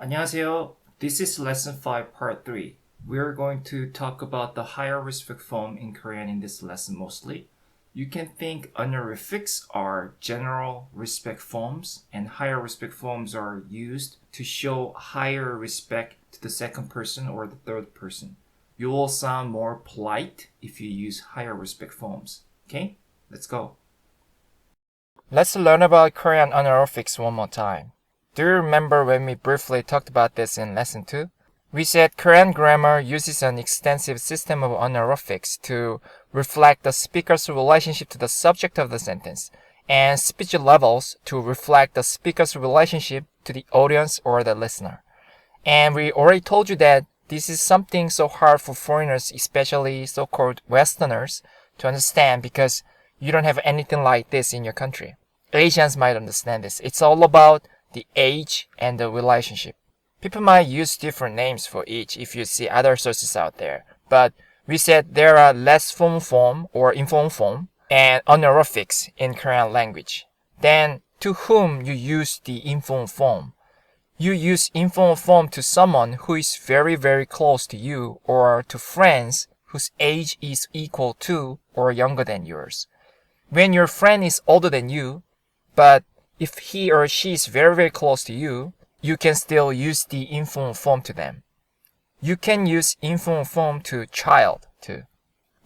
안녕하세요. This is Lesson 5 Part 3. We are going to talk about the higher respect form in Korean in this lesson mostly. You can think honorifics are general respect forms and higher respect forms are used to show higher respect to the second person or the third person. You will sound more polite if you use higher respect forms. Okay? Let's go. Let's learn about Korean honorifics one more time. Do you remember when we briefly talked about this in Lesson 2? We said Korean grammar uses an extensive system of honorifics to reflect the speaker's relationship to the subject of the sentence, and speech levels to reflect the speaker's relationship to the audience or the listener. And we already told you that this is something so hard for foreigners, especially so-called Westerners, to understand because you don't have anything like this in your country. Asians might understand this. It's all about the age and the relationship. People might use different names for each if you see other sources out there. But we said there are less formal form or informal form and honorifics in Korean language. Then to whom you use the informal form? You use informal form to someone who is very, very close to you or to friends whose age is equal to or younger than yours. When your friend is older than you, but if he or she is very, very close to you, you can still use the informal form to them. You can use informal form to child too.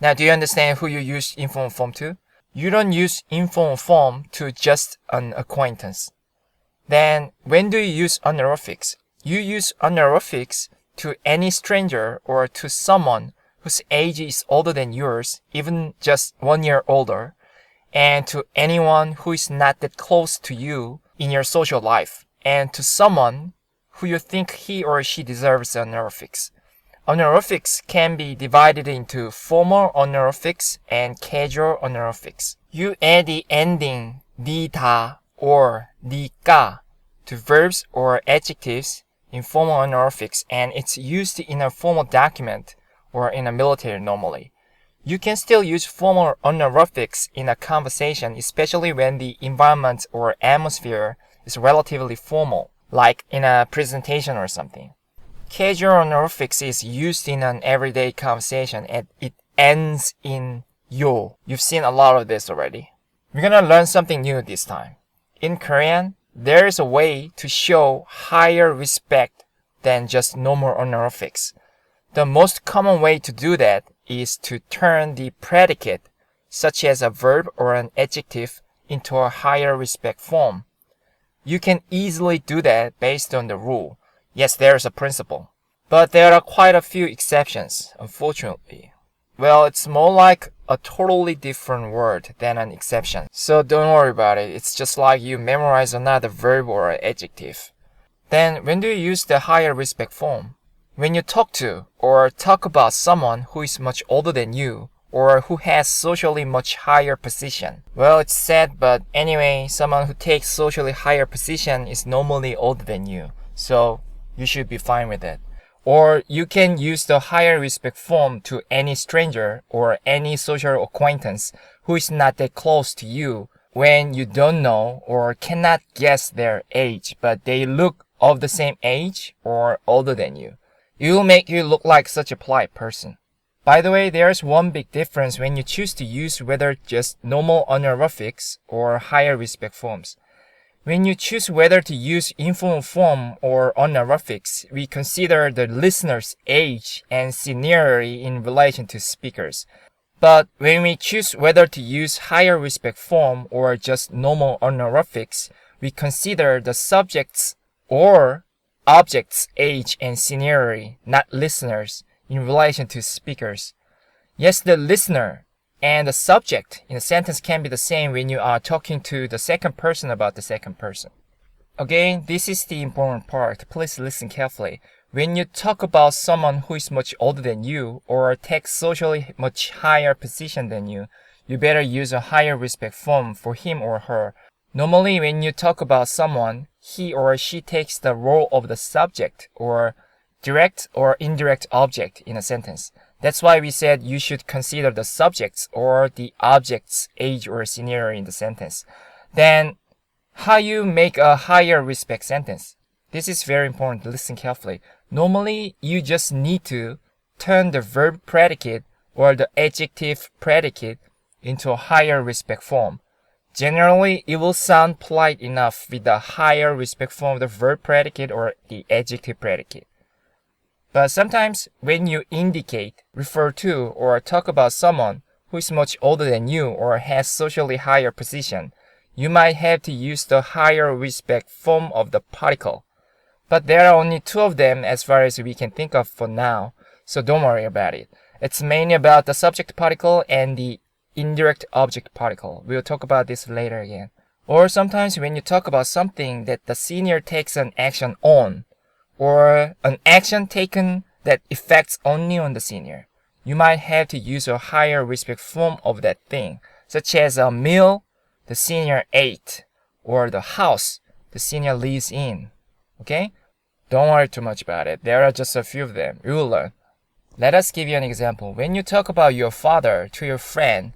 Now, do you understand who you use informal form to? You don't use informal form to just an acquaintance. Then, when do you use honorifics? You use honorifics to any stranger or to someone whose age is older than yours, even just 1 year older, and to anyone who is not that close to you in your social life, and to someone who you think he or she deserves honorifics. Honorifics can be divided into formal honorifics and casual honorifics. You add the ending 니다 or 니까 to verbs or adjectives in formal honorifics, and it's used in a formal document or in a military normally. You can still use formal honorifics in a conversation, especially when the environment or atmosphere is relatively formal, like in a presentation or something. Casual honorifics is used in an everyday conversation and it ends in yo. You've seen a lot of this already. We're gonna learn something new this time. In Korean, there is a way to show higher respect than just normal honorifics. The most common way to do that is to turn the predicate, such as a verb or an adjective, into a higher respect form. You can easily do that based on the rule. Yes, there is a principle. But there are quite a few exceptions, unfortunately. Well, it's more like a totally different word than an exception. So don't worry about it. It's just like you memorize another verb or adjective. Then when do you use the higher respect form? When you talk to or talk about someone who is much older than you or who has socially much higher position. Well, it's sad, but anyway, someone who takes socially higher position is normally older than you. So you should be fine with it. Or you can use the higher respect form to any stranger or any social acquaintance who is not that close to you when you don't know or cannot guess their age, but they look of the same age or older than you. It will make you look like such a polite person. By the way, there's one big difference when you choose to use whether just normal honorifics or higher respect forms. When you choose whether to use informal form or honorifics, we consider the listener's age and seniority in relation to speakers. But when we choose whether to use higher respect form or just normal honorifics, we consider the subject's or object's age and seniority, not listeners, in relation to speakers. Yes, the listener and the subject in a sentence can be the same when you are talking to the second person about the second person. Again, this is the important part. Please listen carefully. When you talk about someone who is much older than you or takes socially much higher position than you better use a higher respect form for him or her. Normally, when you talk about someone, he or she takes the role of the subject or direct or indirect object in a sentence. That's why we said you should consider the subject's or the object's age or seniority in the sentence. Then, how you make a higher respect sentence? This is very important. Listen carefully. Normally, you just need to turn the verb predicate or the adjective predicate into a higher respect form. Generally, it will sound polite enough with the higher respect form of the verb predicate or the adjective predicate. But sometimes when you indicate, refer to, or talk about someone who is much older than you or has socially higher position, you might have to use the higher respect form of the particle. But there are only two of them as far as we can think of for now, so don't worry about it. It's mainly about the subject particle and the indirect object particle. We'll talk about this later again. Or sometimes when you talk about something that the senior takes an action on, or an action taken that affects only on the senior, you might have to use a higher respect form of that thing, such as a meal the senior ate, or the house the senior lives in. Okay? Don't worry too much about it. There are just a few of them. You will learn. Let us give you an example. When you talk about your father to your friend,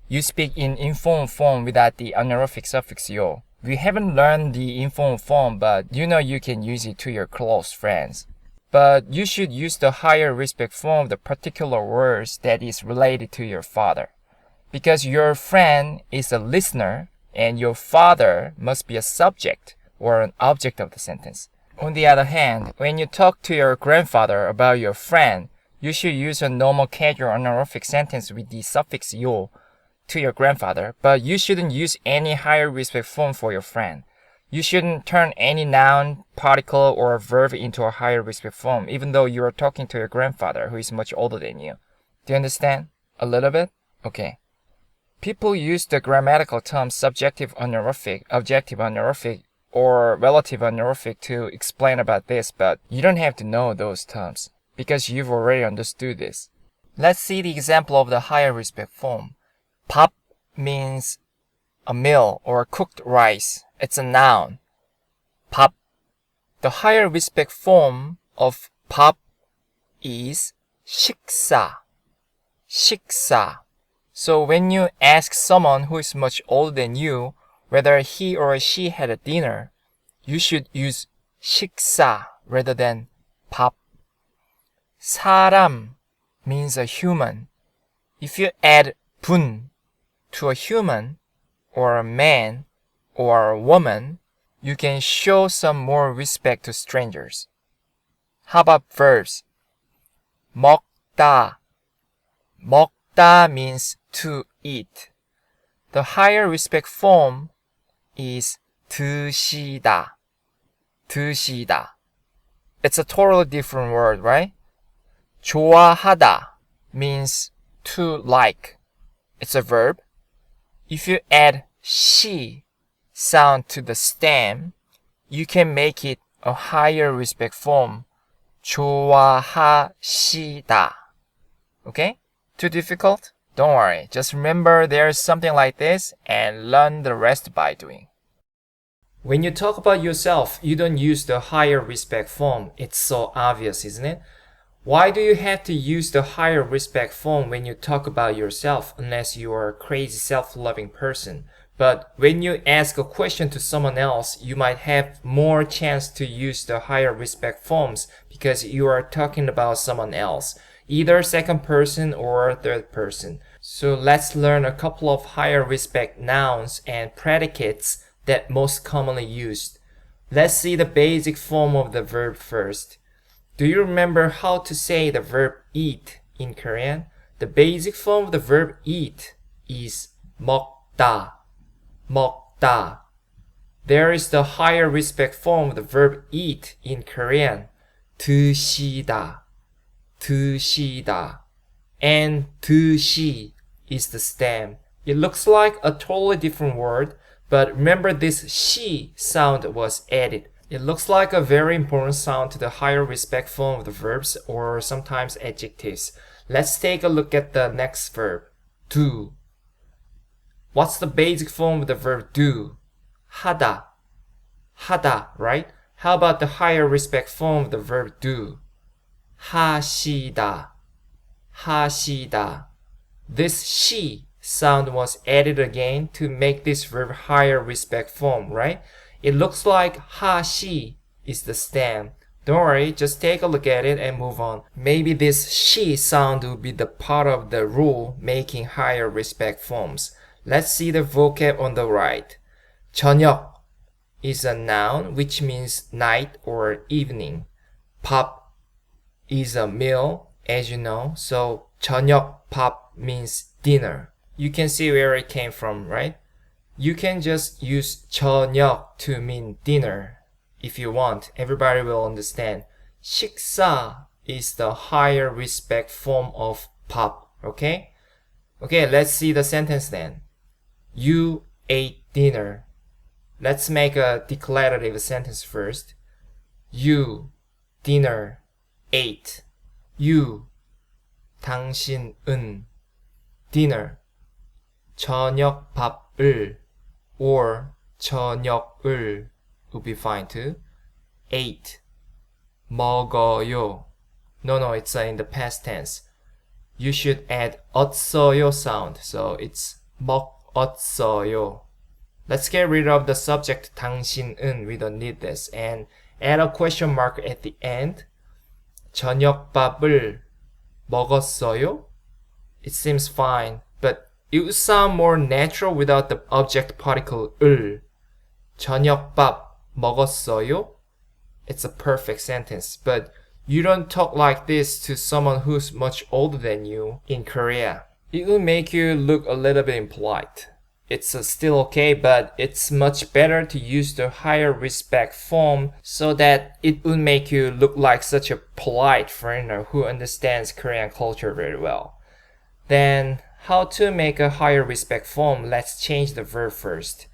you speak in informal form without the honorific suffix yo. We haven't learned the informal form, but you know you can use it to your close friends. But you should use the higher respect form of the particular words that is related to your father. Because your friend is a listener and your father must be a subject or an object of the sentence. On the other hand, when you talk to your grandfather about your friend, you should use a normal casual honorific sentence with the suffix yo to your grandfather, but you shouldn't use any higher respect form for your friend. You shouldn't turn any noun, particle, or verb into a higher respect form, even though you are talking to your grandfather who is much older than you. Do you understand? A little bit? Okay. People use the grammatical terms subjective honorific, objective honorific, or relative honorific to explain about this, but you don't have to know those terms because you've already understood this. Let's see the example of the higher respect form. 밥 means a meal or cooked rice. It's a noun. 밥. The higher respect form of 밥 is 식사. 식사. So when you ask someone who is much older than you whether he or she had a dinner, you should use 식사 rather than 밥. 사람 means a human. If you add 분 to a human or a man or a woman, you can show some more respect to strangers. How about verbs? 먹다. 먹다 means to eat. The higher respect form is 드시다. 드시다. It's a totally different word, right? 좋아하다 means to like. It's a verb. If you add 시 sound to the stem, you can make it a higher respect form. 좋아하시다. Okay? Too difficult? Don't worry. Just remember there's something like this and learn the rest by doing. When you talk about yourself, you don't use the higher respect form. It's so obvious, isn't it? Why do you have to use the higher respect form when you talk about yourself unless you are a crazy self-loving person? But when you ask a question to someone else, you might have more chance to use the higher respect forms because you are talking about someone else, either second person or third person. So let's learn a couple of higher respect nouns and predicates that most commonly used. Let's see the basic form of the verb first. Do you remember how to say the verb eat in Korean? The basic form of the verb eat is 먹다. 먹다. There is the higher respect form of the verb eat in Korean. 드시다. 드시다. And 드시 is the stem. It looks like a totally different word, but remember this 시 sound was added. It looks like a very important sound to the higher respect form of the verbs or sometimes adjectives. Let's take a look at the next verb, do. What's the basic form of the verb do? 하다. 하다, right? How about the higher respect form of the verb do? 하시다. 하시다. This 시 sound was added again to make this verb higher respect form, right? It looks like 하시 is the stem. Don't worry, just take a look at it and move on. Maybe this she sound will be the part of the rule making higher respect forms. Let's see the vocab on the right. 저녁 is a noun which means night or evening. 밥 is a meal, as you know. So 저녁밥 means dinner. You can see where it came from, right? You can just use 저녁 to mean dinner if you want. Everybody will understand. 식사 is the higher respect form of 밥, okay? Okay, let's see the sentence then. You ate dinner. Let's make a declarative sentence first. You, dinner, ate. You, 당신은, dinner. 저녁밥을 or 저녁을 would be fine too. Ate. 먹어요. No, it's in the past tense. You should add 없어요 sound. So it's 먹었어요. Let's get rid of the subject 당신은. We don't need this. And add a question mark at the end. 저녁밥을 먹었어요? It seems fine, but it would sound more natural without the object particle 을. 저녁밥 먹었어요? It's a perfect sentence, but you don't talk like this to someone who's much older than you in Korea. It will make you look a little bit impolite. It's still okay, but it's much better to use the higher respect form so that it will make you look like such a polite foreigner who understands Korean culture very well. Then, how to make a higher respect form? Let's change the verb first.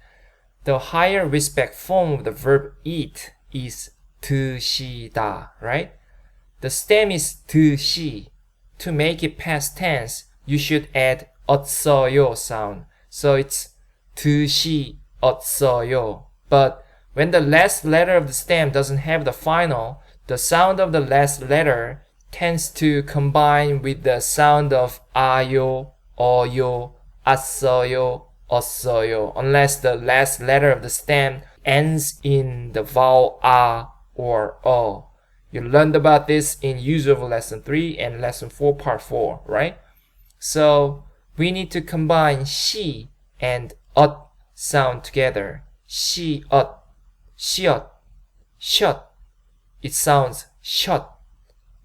The higher respect form of the verb eat is 드시다, right? The stem is 드시. To make it past tense, you should add 없어요 sound. So it's 드시었어요. But when the last letter of the stem doesn't have the final, the sound of the last letter tends to combine with the sound of 아요, 어요, 왔어요, 없어요, unless the last letter of the stem ends in the vowel a or o. You learned about this in use of lesson 3 and lesson 4 part 4, right? So we need to combine she and ot sound together. 시엇, 시엇, 셔. It sounds shut.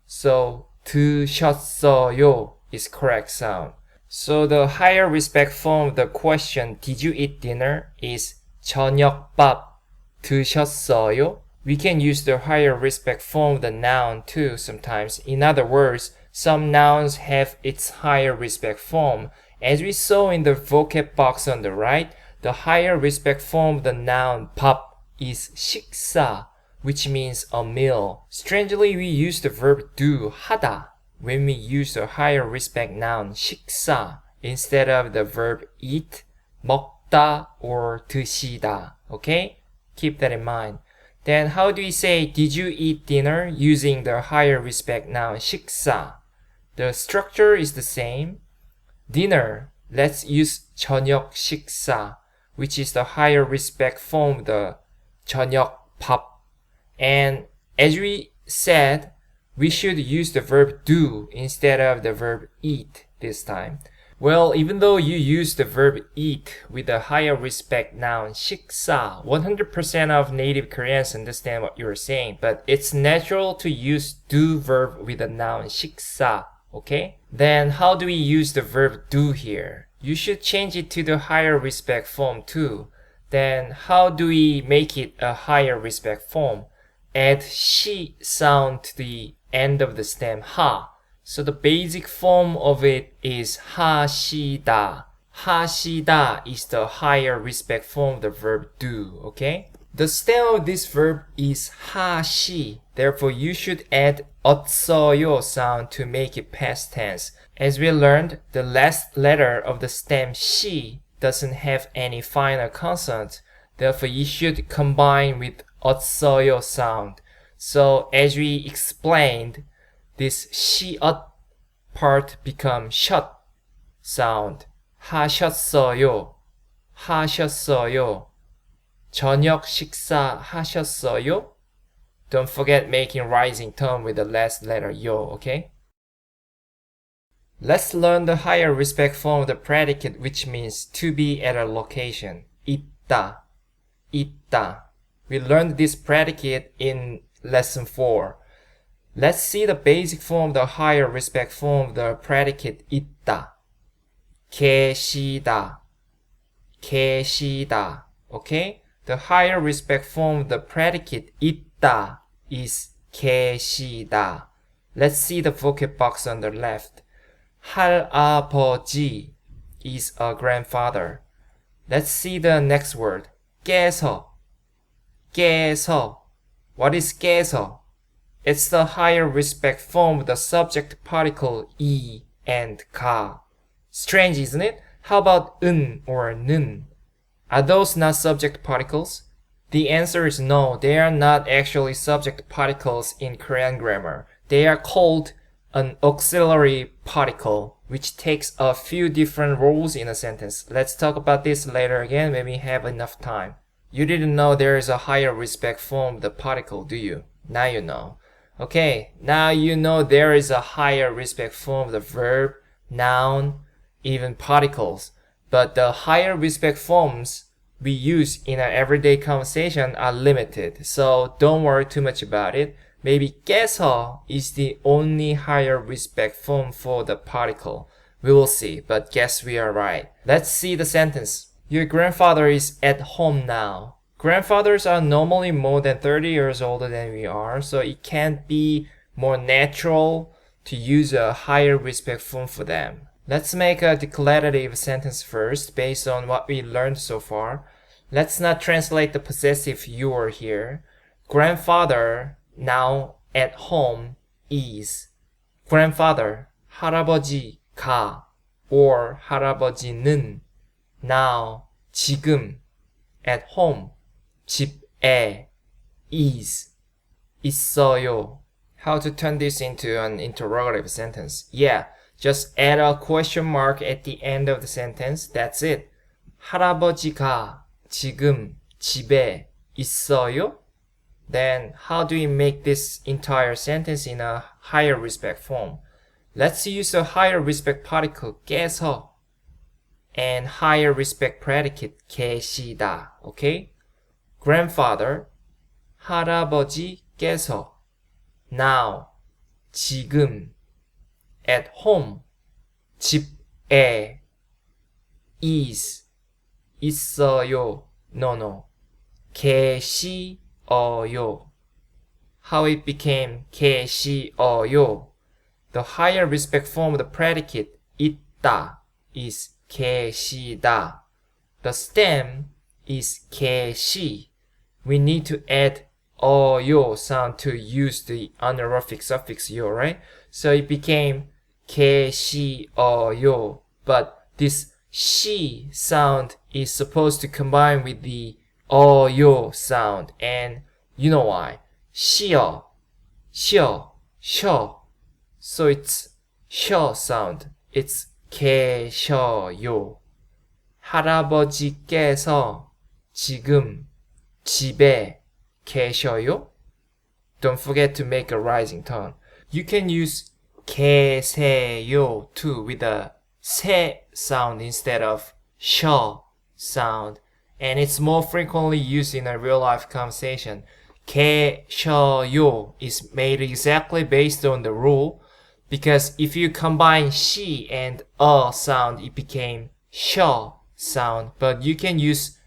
So 드셨어요 is correct sound. So the higher respect form of the question, did you eat dinner, is 저녁밥 드셨어요? We can use the higher respect form of the noun too sometimes. In other words, some nouns have its higher respect form. As we saw in the vocab box on the right, the higher respect form of the noun 밥 is 식사, which means a meal. Strangely, we use the verb do, 하다, when we use the higher respect noun 식사 instead of the verb eat, 먹다 or 드시다. Okay? Keep that in mind. Then how do we say did you eat dinner using the higher respect noun 식사? The structure is the same. Dinner, let's use 저녁 식사, which is the higher respect form of the 저녁밥. And as we said, we should use the verb do instead of the verb eat this time. Well, even though you use the verb eat with a higher respect noun 식사, 100% of native Koreans understand what you're saying, but it's natural to use do verb with the noun 식사, okay? Then how do we use the verb do here? You should change it to the higher respect form too. Then how do we make it a higher respect form? Add 시 sound to the end of the stem 하. So the basic form of it is 하시다. 하시다 is the higher respect form of the verb do, okay? The stem of this verb is 하시. Therefore, you should add 없어요 sound to make it past tense. As we learned, the last letter of the stem 시 doesn't have any final consonant. Therefore, you should combine with 없어요 sound. So, as we explained, this 시엇 part becomes 셔 sound. 하셨어요. 하셨어요. 저녁 식사 하셨어요? Don't forget making rising tone with the last letter yo, okay? Let's learn the higher respect form of the predicate, which means to be at a location. 있다, 있다. We learned this predicate in lesson 4. Let's see the basic form of the higher respect form of the predicate 있다. 계시다, 계시다. Okay? The higher respect form of the predicate 있다 is 계시다. Let's see the vocab box on the left. 할아버지 is a grandfather. Let's see the next word. 깨서, 깨서. What is 깨서? It's the higher respect form of the subject particle 이 and 가. Strange, isn't it? How about 은 or 는? Are those not subject particles? The answer is no, they are not actually subject particles in Korean grammar. They are called an auxiliary particle, which takes a few different roles in a sentence. Let's talk about this later again when we have enough time. You didn't know there is a higher respect form of the particle, do you? Now you know. Okay, now you know there is a higher respect form of the verb, noun, even particles. But the higher respect forms we use in our everyday conversation are limited, so don't worry too much about it. Maybe 깨서 is the only higher respect form for the particle. We will see, but guess we are right. Let's see the sentence. Your grandfather is at home now. Grandfathers are normally more than 30 years older than we are, so it can't be more natural to use a higher respect form for them. Let's make a declarative sentence first based on what we learned so far. Let's not translate the possessive your here. Grandfather now at home is. Grandfather, 할아버지가 or 할아버지는 now, 지금 at home, 집에 is, 있어요. How to turn this into an interrogative sentence? Yeah, just add a question mark at the end of the sentence. That's it. 할아버지가 지금 집에 있어요? Then how do we make this entire sentence in a higher respect form? Let's use a higher respect particle 깨서 and higher respect predicate 계시다. Okay? Grandfather, 할아버지께서 now, 지금 at home, 집에 is, 있어요. No. 계시어요. How it became 계시어요. The higher respect form of the predicate 있다 is 계시다. The stem is 계시. We need to add 어요 sound to use the honorific suffix 요, right? So it became 계시어요. But this 시 sound is supposed to combine with the 어요 sound, and you know why? 쉬어, 쉬어. So it's 쉬어 sound. It's 계셔요. 할아버지께서 지금 집에 계셔요? Don't forget to make a rising tone. You can use 계세요 too with a 세 sound instead of 셔 sound, and it's more frequently used in a real life conversation. 계셔요 is made exactly based on the rule, because if you combine 시 and sound, it became 셔 sound, but you can use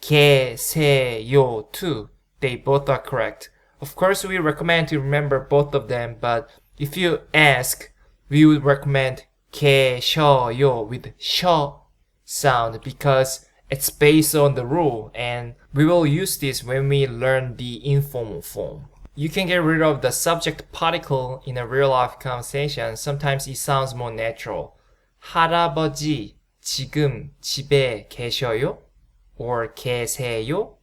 계세요 too. They both are correct. Of course, we recommend to remember both of them, but if you ask, we would recommend 계셔요 with 셔 sound because it's based on the rule, and we will use this when we learn the informal form. You can get rid of the subject particle in a real life conversation. Sometimes it sounds more natural. 할아버지 지금 집에 계셔요? Or 계세요?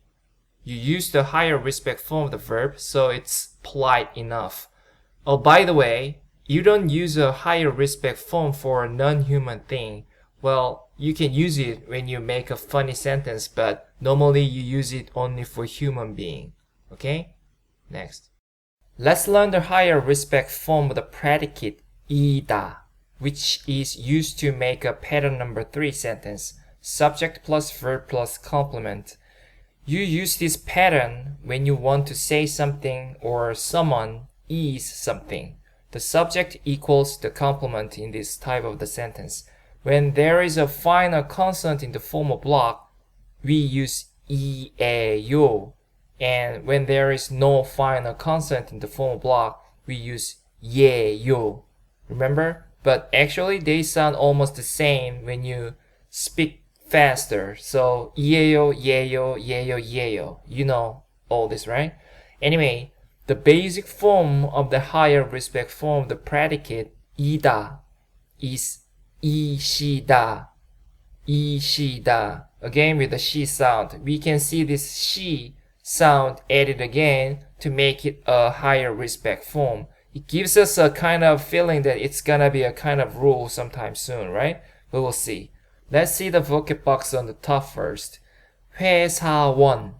You use the higher respect form of the verb, so it's polite enough. Oh, by the way, you don't use a higher respect form for a non-human thing. Well, you can use it when you make a funny sentence, but normally you use it only for human being. Okay? Next. Let's learn the higher respect form of the predicate 이다, which is used to make a pattern number 3 sentence, subject plus verb plus complement. You use this pattern when you want to say something or someone is something. The subject equals the complement in this type of the sentence. When there is a final consonant in the formal block, we use 이에요. And when there is no final consonant in the formal block, we use 예요. Remember? But actually they sound almost the same when you speak faster. So 예요, 예요, 예요, 예요. You know all this, right? Anyway, the basic form of the higher respect form of the predicate 이다 is 이시다. 이시다. Again with the she sound. We can see this she sound added again to make it a higher respect form. It gives us a kind of feeling that it's gonna be a kind of rule sometime soon, right? But we'll see. Let's see the vocab box on the top first. 회사원.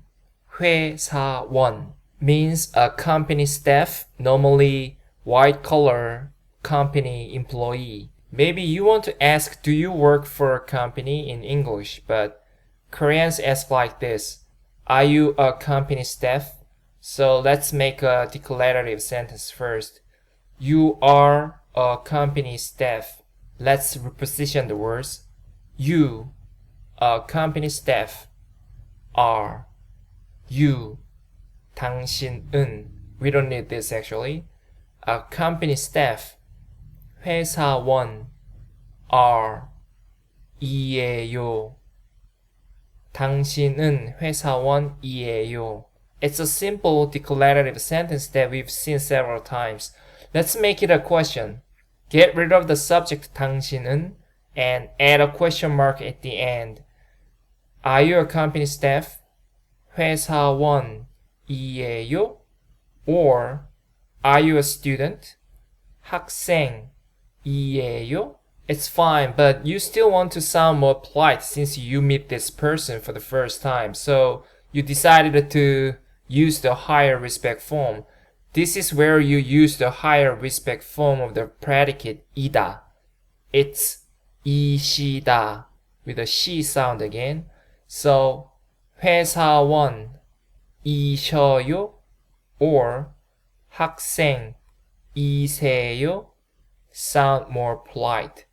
회사원 means a company staff, normally white collar company employee. Maybe you want to ask, do you work for a company in English? But Koreans ask like this. Are you a company staff? So let's make a declarative sentence first. You are a company staff. Let's reposition the words. You, a company staff, are. You, 당신은. We don't need this actually. A company staff. 회사원 are 이에요. 당신은 회사원이에요. It's a simple declarative sentence that we've seen several times. Let's make it a question. Get rid of the subject 당신은 and add a question mark at the end. Are you a company staff? 회사원이에요? Or are you a student? 학생이에요? It's fine, but you still want to sound more polite since you meet this person for the first time. So you decided to use the higher respect form. This is where you use the higher respect form of the predicate 이다. It's 이시다 with a she sound again. So 회사원이셔요? Or 학생이세요? Sound more polite.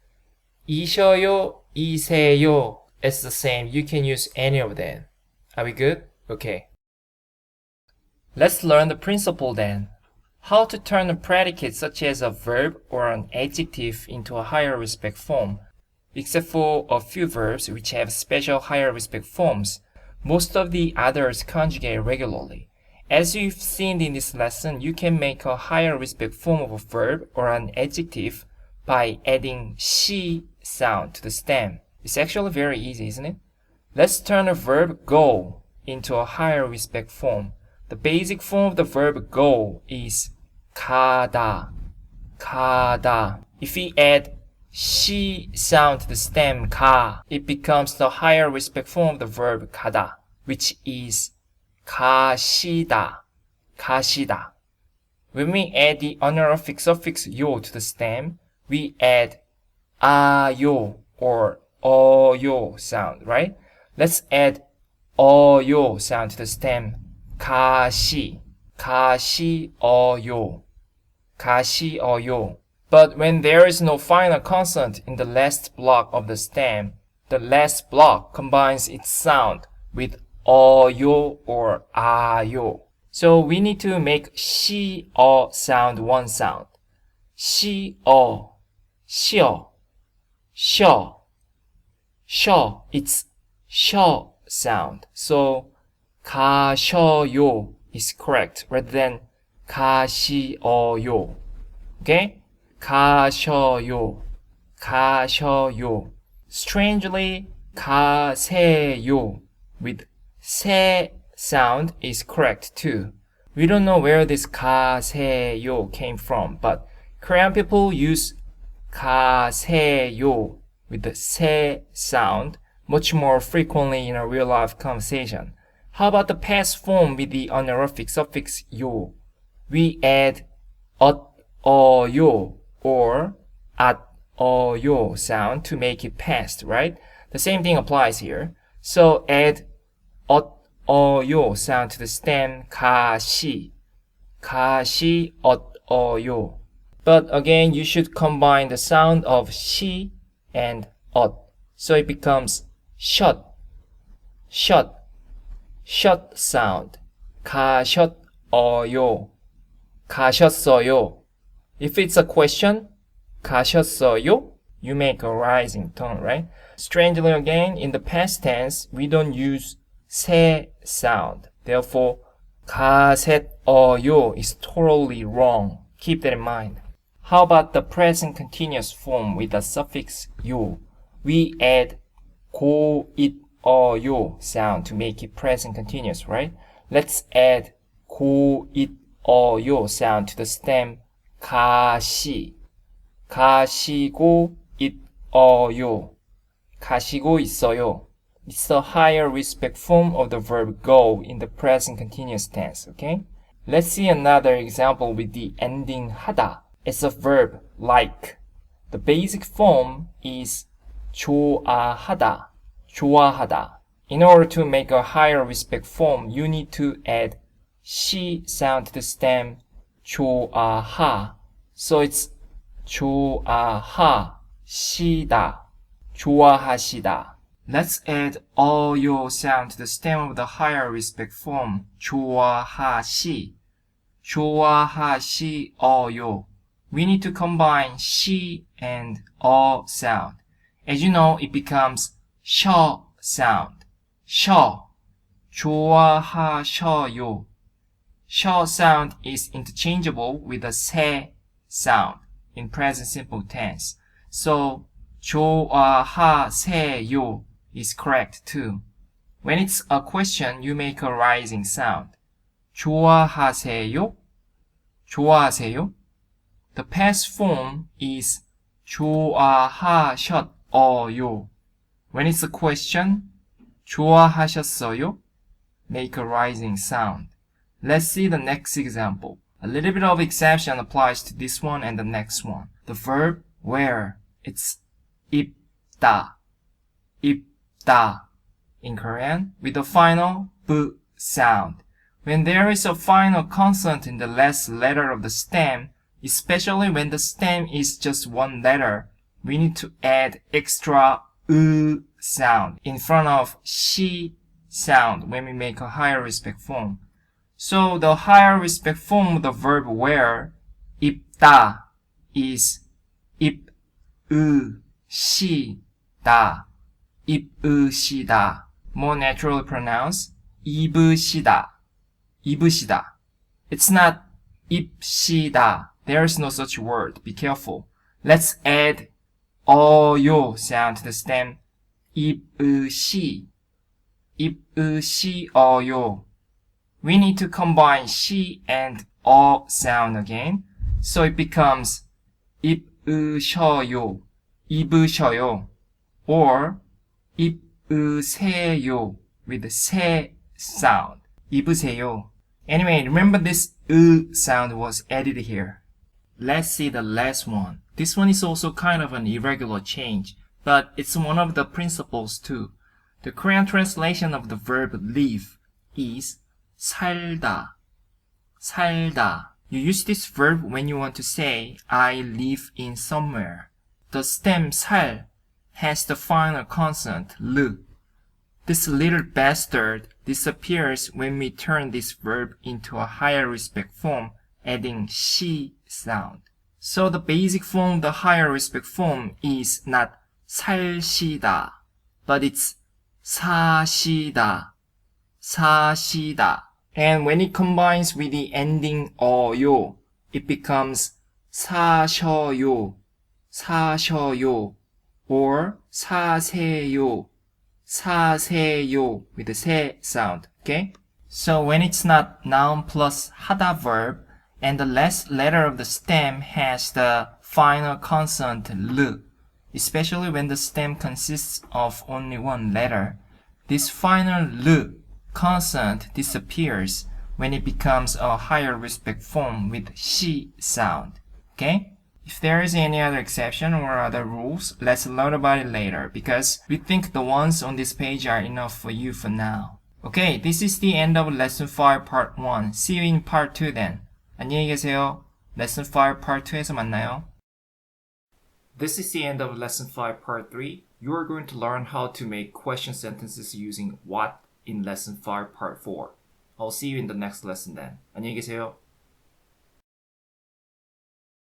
이셔요, 이세요. It's the same. You can use any of them. Are we good? Okay. Let's learn the principle then. How to turn a predicate such as a verb or an adjective into a higher respect form. Except for a few verbs which have special higher respect forms, most of the others conjugate regularly. As you've seen in this lesson, you can make a higher respect form of a verb or an adjective by adding she sound to the stem. It's actually very easy, isn't it? Let's turn the verb go into a higher respect form. The basic form of the verb go is 가다, 가다. If we add she sound to the stem 가, it becomes the higher respect form of the verb 가다, which is 가시다, 가시다. When we add the honorific suffix 요 to the stem, we add 아요 or 어요 sound, right? Let's add 어요 sound to the stem. 가시, 가시어요, 가시어요. But when there is no final consonant in the last block of the stem, the last block combines its sound with 어요 or 아요. So we need to make 시어 sound one sound. 시어, 시어, 셔, 셔. It's 셔 sound. So 가셔요 is correct rather than 가시어요. Okay? 가셔요, 가셔요. Strangely, 가세요 with 세 sound is correct too. We don't know where this 가세요 came from, but Korean people use 가세요 with the 세 sound much more frequently in a real life conversation. How about the past form with the honorific suffix 요? we add yo or yo sound to make it past, right? The same thing applies here. So add yo sound to the stem 가시 yo. But again, you should combine the sound of 시 and so it becomes shut sound. 가셨어요. If it's a question, 가셨어요, you make a rising tone, right? Strangely again, in the past tense, we don't use 세 sound. Therefore, 가셋어요 is totally wrong. Keep that in mind. How about the present continuous form with the suffix 요? We add 고있어요 sound to make it present continuous, right? Let's add 고있어요 sound to the stem 가시고 있어요. 가시고 있어요. It's the higher respect form of the verb go in the present continuous tense, okay? Let's see another example with the ending 하다. It's a verb like. The basic form is 좋아하다. In order to make a higher respect form, you need to add 시 sound to the stem 좋아하. So it's 좋아하시다. Let's add 어요 sound to the stem of the higher respect form 좋아하시어요. We need to combine 시 and sound. As you know, it becomes 셔 sound. 좋아하셔요. 셔 sound is interchangeable with the 세 sound in present simple tense. So 좋아하세요 is correct too. When it's a question, you make a rising sound. 좋아하세요? The past form is 좋아하셨어요. When it's a question, 좋아하셨어요? Make a rising sound. Let's see the next example. A little bit of exception applies to this one and the next one. The verb where, it's 입다 in Korean with the final b sound. When there is a final consonant in the last letter of the stem, especially when the stem is just one letter, we need to add extra sound in front of 시 sound when we make a higher respect form. So the higher respect form of the verb where, 입다, is 입으시다. More naturally pronounced, 입으시다. It's not 입시다. There is no such word. Be careful. Let's add 어요 sound to the stem 입으시어요. We need to combine 시 and sound again. So it becomes 입으셔요. Or 입으세요 with the 세 sound. 입으세요. Anyway, remember this sound was added here. Let's see the last one. This one is also kind of an irregular change, but it's one of the principles too. The Korean translation of the verb live is 살다. You use this verb when you want to say I live in somewhere. The stem 살 has the final consonant 르. This little bastard disappears when we turn this verb into a higher respect form, adding 시 sound. So the basic form of the higher respect form is not 살시다, but it's 사시다. And when it combines with the ending 어요, it becomes 사셔요, or 사세요 with the 세 sound, okay? So when it's not noun plus 하다 verb, and the last letter of the stem has the final consonant 르, especially when the stem consists of only one letter, this final 르 consonant disappears when it becomes a higher respect form with she sound. Okay? If there is any other exception or other rules, let's learn about it later because we think the ones on this page are enough for you for now. Okay, this is the end of Lesson 5 Part 1. See you in Part 2 then. 안녕히 계세요. Lesson 5 Part 2에서 만나요. This is the end of Lesson 5 Part 3. You are going to learn how to make question sentences using what in Lesson 5 Part 4. I'll see you in the next lesson then. 안녕히 계세요.